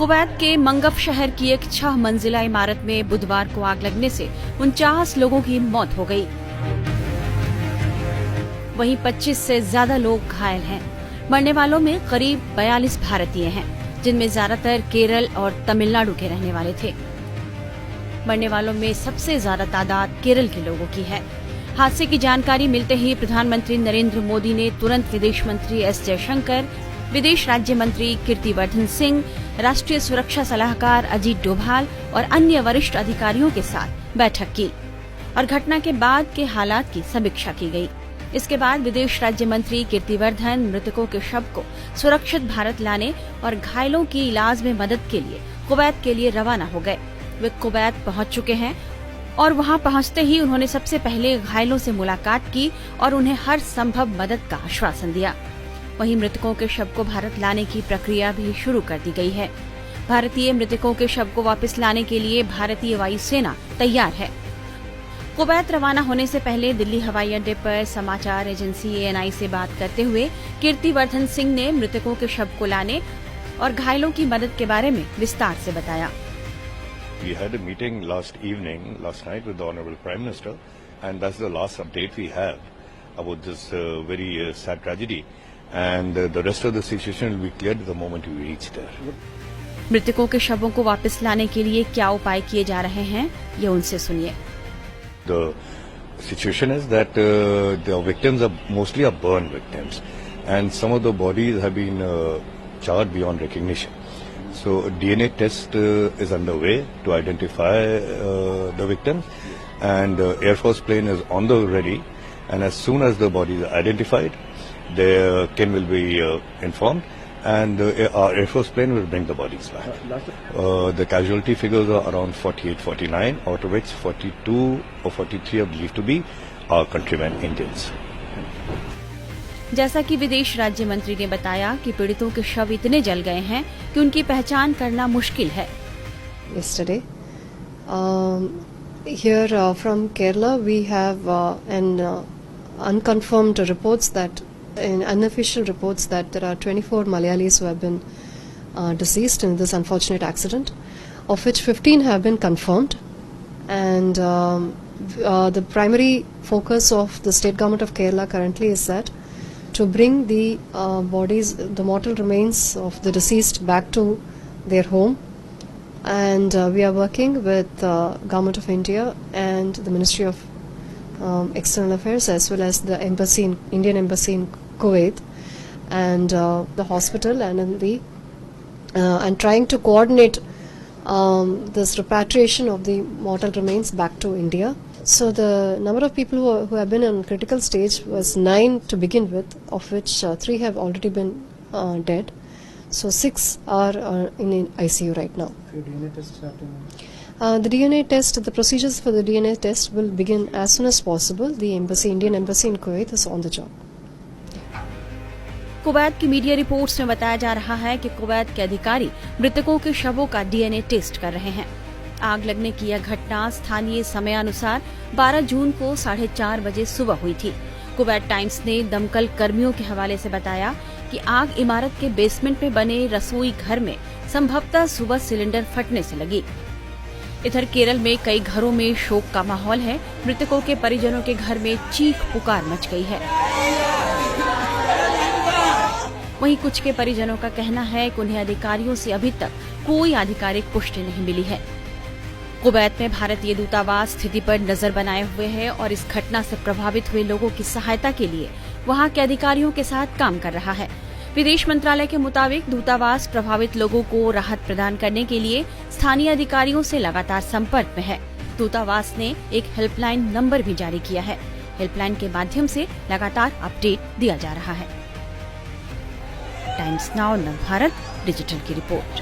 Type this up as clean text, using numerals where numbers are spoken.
Kuwait के Mangaf शहर की एक 6 मंजिला इमारत में बुधवार को आग लगने से 49 लोगों की मौत हो गई। वहीं 25 से ज्यादा लोग घायल हैं। मरने वालों में करीब 42 भारतीय हैं, जिनमें ज्यादातर केरल और तमिलनाडु के रहने वाले थे। मरने वालों में सबसे ज्यादा तादाद केरल के लोगों की है। हादसे की जानकारी मिलते ही प्रधानमंत्री नरेंद्र मोदी ने तुरंत विदेश मंत्री एस जयशंकर, विदेश राज्य मंत्री कीर्तिवर्धन सिंह, राष्ट्रीय सुरक्षा सलाहकार अजीत डोभाल और अन्य वरिष्ठ अधिकारियों के साथ बैठक की और घटना के बाद के हालात की समीक्षा की गई। इसके बाद विदेश राज्य मंत्री कीर्तिवर्धन मृतकों के शव को सुरक्षित भारत लाने और घायलों की इलाज में मदद के लिए कुवैत के लिए रवाना हो गए। वे कुवैत पहुंच चुके हैं और वहां पहुंचते ही उन्होंने सबसे पहले घायलों से मुलाकात की और उन्हें हर संभव मदद का आश्वासन दिया। वहीं मृतकों के शव को भारत लाने की प्रक्रिया भी शुरू कर दी गई है। भारतीय मृतकों के शव को वापस लाने के लिए भारतीय वायुसेना तैयार है। कुवैत रवाना होने से पहले दिल्ली हवाई अड्डे पर समाचार एजेंसी ANI से बात करते हुए कीर्तिवर्धन सिंह ने मृतकों के शव को लाने और घायलों की मदद के बारे में विस्तार से बताया। We had a meeting last night with the Honorable Prime Minister, and that's the last update we have about this very sad tragedy. And the rest of the situation will be cleared the moment we reach there. मृतकों के शवों को वापस लाने के लिए क्या उपाय किए जा रहे हैं, ये उनसे सुनिए। The situation is that the victims are mostly burn victims, and some of the bodies have been charred beyond recognition. So DNA test is underway to identify the victims, and Air Force plane is on the ready. And as soon as the bodies are identified, their kin will be informed, and our Air Force plane will bring the bodies back. The casualty figures are around 48-49, out of which 42 or 43 are believed to be our countrymen Indians. जैसा कि विदेश राज्य मंत्री ने बताया कि पीड़ितों के शव इतने जल गए हैं कि उनकी पहचान करना मुश्किल है। Yesterday, here from Kerala, we have unconfirmed reports that, in unofficial reports, that there are 24 Malayalis who have been deceased in this unfortunate accident, of which 15 have been confirmed. And the primary focus of the state government of Kerala currently is that to bring the bodies, the mortal remains of the deceased back to their home. And we are working with Government of India and the Ministry of External Affairs, as well as the Indian Embassy in Kuwait, and the hospital, and trying to coordinate this repatriation of the mortal remains back to India. So the number of people who have been in critical stage was 9 to begin with, of which 3 have already been dead. So 6 are in ICU right now. DNA tests happening? The DNA test, the procedures for the DNA test will begin as soon as possible. The Indian Embassy in Kuwait is on the job. Kuwait की media reports में बताया जा रहा है कि Kuwait के अधिकारी मृतकों के शवों का DNA टेस्ट कर रहे हैं। आग लगने की यह घटना स्थानीय समयानुसार 12 जून को 4:30 बजे सुबह हुई थी। कुवैत टाइम्स ने दमकल कर्मियों के हवाले से बताया कि आग इमारत के बेसमेंट में बने रसोई घर में संभवतः सुबह सिलेंडर फटने से लगी। इधर केरल में कई घरों में शोक का माहौल है। मृतकों के परिजनों के घर में चीख पुकार मच गई है। वहीं कुछ के परिजनों का कहना है कि उन्हें अधिकारियों से अभी तक कोई आधिकारिक पुष्टि नहीं मिली है। कुवैत में भारतीय दूतावास स्थिति पर नजर बनाए हुए है और इस घटना से प्रभावित हुए लोगों की सहायता के लिए वहां के अधिकारियों के साथ काम कर रहा है। विदेश मंत्रालय के मुताबिक दूतावास प्रभावित लोगों को राहत प्रदान करने के लिए स्थानीय अधिकारियों से लगातार संपर्क में है। दूतावास ने एक हेल्पलाइन नंबर भी जारी किया है। हेल्पलाइन के माध्यम से लगातार अपडेट दिया जा रहा है। टाइम्स नाउ नव भारत डिजिटल की रिपोर्ट।